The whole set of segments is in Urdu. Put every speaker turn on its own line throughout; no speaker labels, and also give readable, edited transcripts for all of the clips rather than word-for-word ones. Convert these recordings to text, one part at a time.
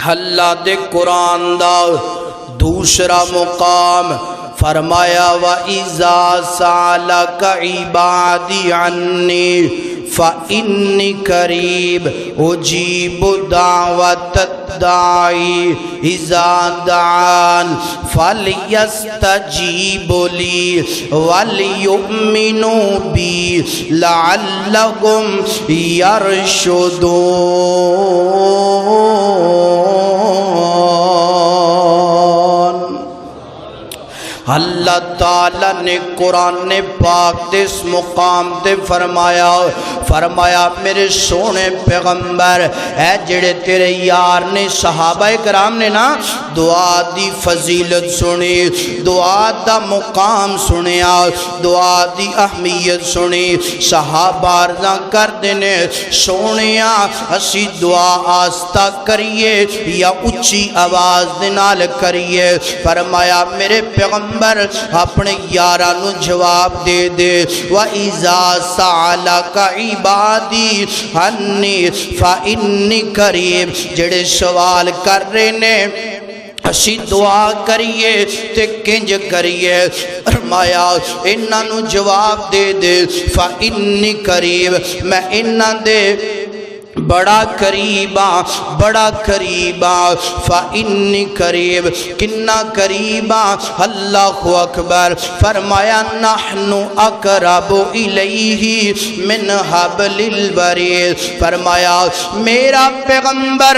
اللہ دے قرآن دا دوسرا مقام فرمایا وَإِذَا سَأَلَكَ عِبَادِي عَنِّي فَإِنِّي قَرِيبٌ أُجِيبُ دَعْوَةَ الدَّاعِ إِذَا دَعَانِ فَلْيَسْتَجِيبُوا لِي وَلْيُؤْمِنُوا بِي لَعَلَّهُمْ يَرْشُدُونَ۔ اللہ تعالیٰ نے قرآن پاک دے اس مقام تے فرمایا میرے سونے پیغمبر اے جڑے تیرے یار نے صحابہ کرام نے نا دعا دی فضیلت سنی، دعا دا مقام سنیا، دعا دی اہمیت سنی، صحابہ عرضاں کر دینے سونیا اسی دعا آستہ کریے یا اچھی آواز دنال کریے۔ فرمایا میرے پیغمبر اپنے یارانو جواب دے دے وَإِذَا سَأَلَكَ عِبَادِي عَنِّي فَإِنِّي قَرِيبٌ، جڑے سوال کر رہے نے اسی دعا کریے تے کنج کریے۔ فرمایا انہاں نو جواب دے دے فَإِنِّي قَرِيبٌ، میں انہاں دے بڑا قریبا فَإِنِّي قَرِيبٌ، کنا قریبا، اللہ اکبر۔ فرمایا نحن اقرب الیہ من حبل الورید، فرمایا میرا پیغمبر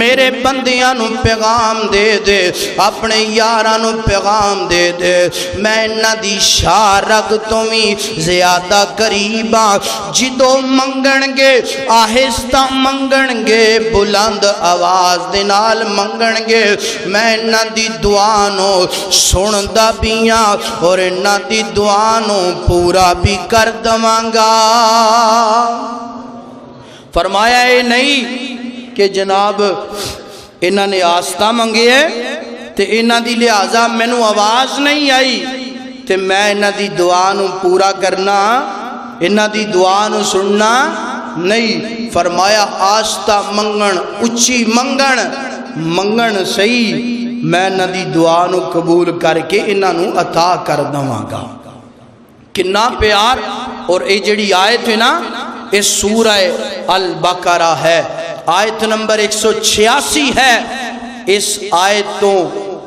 میرے بندیاں نو پیغام دے دے، اپنے یاراں نو پیغام دے دے میں انہاں دی شارگ تو بھی زیادہ قریبا، جدو منگن گے آہستہ منگن گے، بلند آواز دنال منگن گے، میں انہاں دی دعا نو سندا بیاں اور انہاں دی دعا نو پورا بھی کر دوانگا۔ فرمایا اے نہیں کہ جناب انہاں نے آستہ منگے ہے تے انہاں دی لہٰذا مینوں آواز نہیں آئی تے میں انہاں دی دعا نو پورا کرنا، انہاں دی دعا نو سننا نہیں۔ فرمایا آستہ منگن، اچھی منگن صحیح، میں انہاں دی دعا نو قبول کر کے انہاں نو عطا کر دواں گا۔ کنا پیار! اور اے جڑی آیت ہے نا اس سورہ البقرہ ہے، آیت نمبر 186 ہے۔ اس آیت تو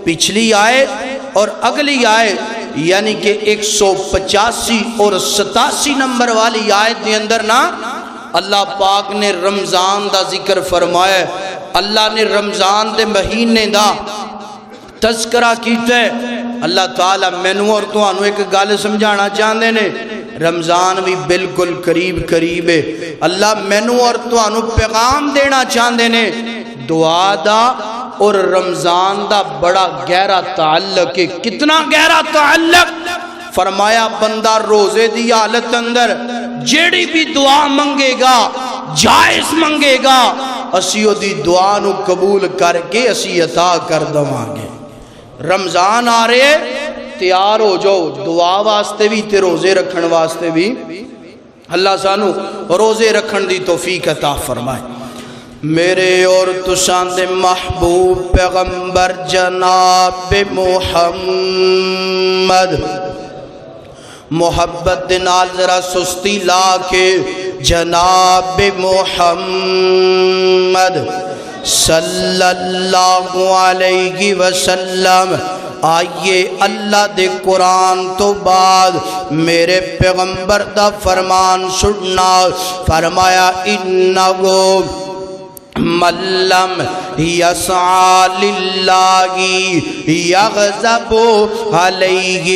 پچھلی آیت اور اگلی آیت یعنی کہ 185 اور 87 نمبر والی آیت کے اندر نا اللہ پاک نے رمضان دا ذکر فرمایا، اللہ نے رمضان دے مہینے دا تذکرہ کیتا ہے۔ اللہ تعالیٰ مینوں اور تانوں ایک گل سمجھانا چاہندے نے، رمضان بھی بالکل قریب ہے۔ اللہ مینوں اور تانوں پیغام دینا چاہندے نے، دعا دا اور رمضان دا بڑا گہرا تعلق ہے۔ کتنا گہرا تعلق! فرمایا بندہ روزے دی حالت اندر جیڑی بھی دعا منگے گا، جائز منگے گا، اسی او دی دعا نو قبول کر کے اسی عطا کر دواں گے۔ رمضان آ رہے تیار ہو جاؤ، دعا واسطے بھی تے روزے رکھن واسطے بھی۔ اللہ سانو روزے رکھن دی توفیق عطا فرمائے۔ میرے اور تساں دے محبوب پیغمبر جناب محمد، محبت نال ذرا سستی لا کے جناب محمد صلی اللہ علیہ وسلم آئیے اللہ دے قرآن تو بعد میرے پیغمبر دا فرمان سننا۔ فرمایا انہو من لم یسعی للہ یغضب علیہ،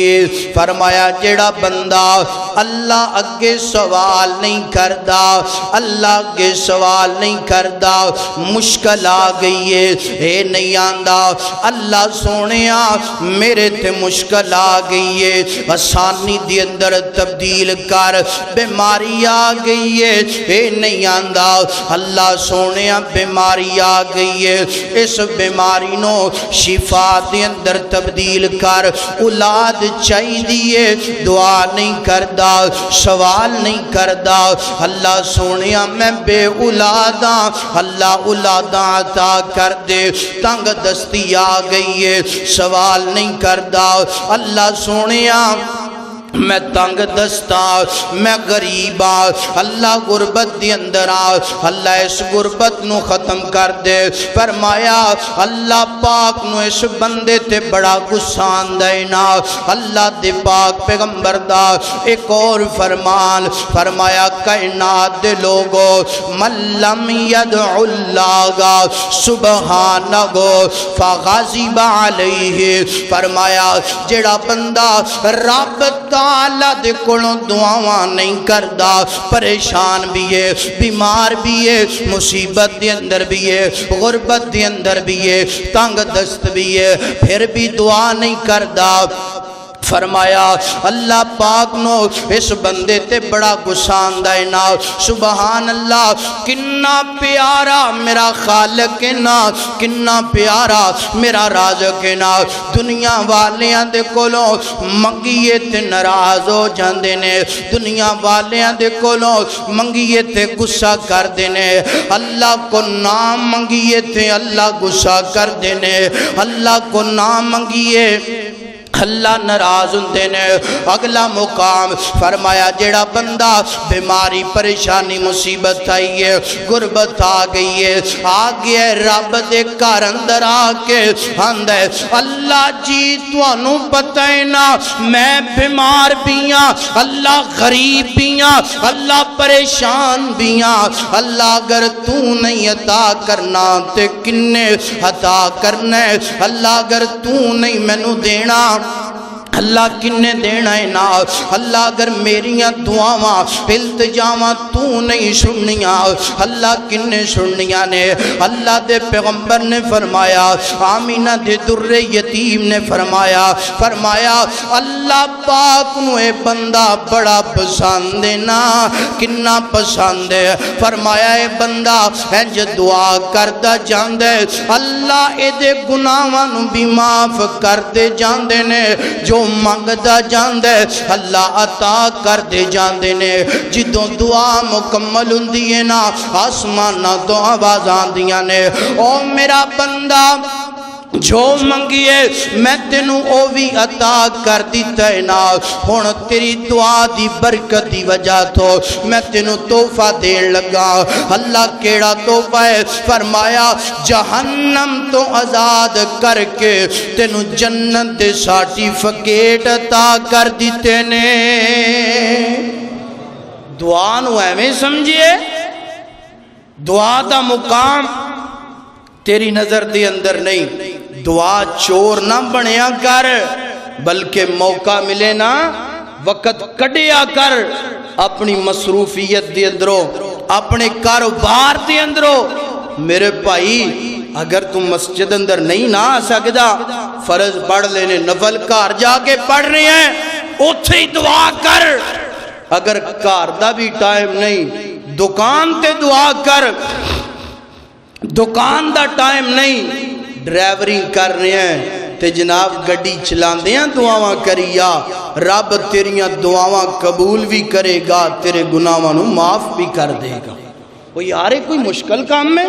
فرمایا جڑا بندہ اللہ اگے سوال نہیں کردا، اللہ اگے سوال نہیں کردا، مشکل آ گئی ہے اے نہیں آندا اللہ سونیا میرے تے مشکل آ گئی ہے، آسانی دی اندر تبدیل کر، بیماری آ گئی ہے اے نہیں آندا اللہ سونیا بیماری آ گئی ہے، اس بیماری نو شفا دے اندر تبدیل کر، اولاد چاہی دیئے، دعا نہیں کردہ، سوال نہیں کردہ، اللہ سونیا میں بے اولاداں، اللہ اولاداں عطا کر دے، تنگ دستی آ گئی ہے، سوال نہیں کردہ، اللہ سونیا میں تنگ دستا، میں غریبا، اللہ غربت دی اندر آ، اللہ اس غربت نو ختم کر دے۔ فرمایا اللہ پاک نو اس بندے تے بڑا گسان دینا، اللہ دے پاک پیغمبر دا ایک اور فرمان فرمایا کائنات دے لوگو من لم یدعو اللہ سبحانہ فغضب علیہ، فرمایا جڑا بندہ رب تعالیٰ دے کولوں دعاواں نہیں کردا، پریشان بھی ہے، بیمار بھی ہے، مصیبت دے اندر بھی ہے، غربت دے اندر بھی ہے، تنگ دست بھی ہے، پھر بھی دعا نہیں کردا، فرمایا اللہ پاک نو اس بندے تے بڑا گسان دینا۔ سبحان اللہ، کنا پیارا میرا خالق ہے نا، کنا پیارا میرا رازق ہے نا، دنیا والیاں دے کولوں منگیے تے ناراض ہو جاندے نے، دنیا والیاں دے کولوں منگیے تے غصہ کر دینے، اللہ کو نام منگیے تے اللہ غصہ کر دینے، اللہ کو نام منگیے اللہ ناراض ہوندے نے۔ اگلا مقام فرمایا جیڑا بندہ بیماری پریشانی مصیبت آئی ہے، غربت آ گئی ہے، آ گیا رب دے گھر اندر آ کے آندا ہے اللہ جی تانوں پتہ ہے نا میں بیمار بھی ہاں، اللہ غریب بھی ہاں، اللہ پریشان بھی ہاں، اللہ اگر تو نہیں عطا کرنا تے کنے عطا کرنا ہے، اللہ اگر تو نہیں مینوں دینا اللہ کنے دینا ہے نا، اللہ اگر میریاں دعاواں التجاواں تو نہیں سننیاں اللہ کنے سننیاں نے۔ اللہ دے پیغمبر نے فرمایا، آمینہ دے در یتیم نے فرمایا اللہ پاک نو اے بندہ بڑا پسند ہے نا، کنا پسند ہے، فرمایا اے بندہ انج دعا کردہ جاندے اللہ اے دے گناہاں نو بھی معاف کردے جاندے نے، جو منگدا جاندے اللہ عطا کر دے جاندے نے۔ جدوں دعا مکمل ہوندی ہے نا آسماناں تو آواز آندیاں نے او میرا بندہ جو منگیے میں تینوں او بھی عطا کر دیتا ہے نا، ہن تیری دعا دی برکت دی وجہ تو میں تینوں تحفہ دین لگا۔ اللہ کیڑا تحفہ ہے؟ فرمایا جہنم تو آزاد کر کے تینوں جنت دے سرٹیفکیٹ عطا کر دیتے نے۔ دعا نو ایویں سمجھیے، دعا دا مقام تیری نظر دے اندر نہیں، دعا چور نہ بنیا کر، بلکہ موقع ملے نا وقت کڈیا کر، اپنی مصروفیت دے اندروں اپنے کاروبار دے اندروں۔ میرے بھائی اگر تم مسجد اندر نہیں نہ آ سکدا فرض پڑھ لینے، نفل گھر جا کے پڑھ رہے ہیں اوتھے ہی دعا کر، اگر گھر دا بھی ٹائم نہیں دکان تے دعا کر، دکان دا ٹائم نہیں ڈرائیورنگ کر رہے ہیں تے جناب گڈی چلاندے ہیں دعاواں کریا، رب تیریاں دعاواں قبول بھی کرے گا، تیرے گناہاں نو معاف بھی کر دے گا۔ وہ یارے کوئی مشکل کام ہے؟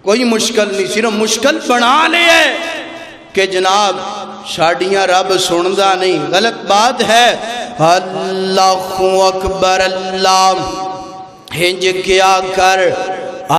کوئی مشکل نہیں، صرف مشکل بنا لے ہے کہ جناب شاڑیاں رب سندا نہیں، غلط بات ہے۔ اللہ اکبر، اللہ ہنج کیا کر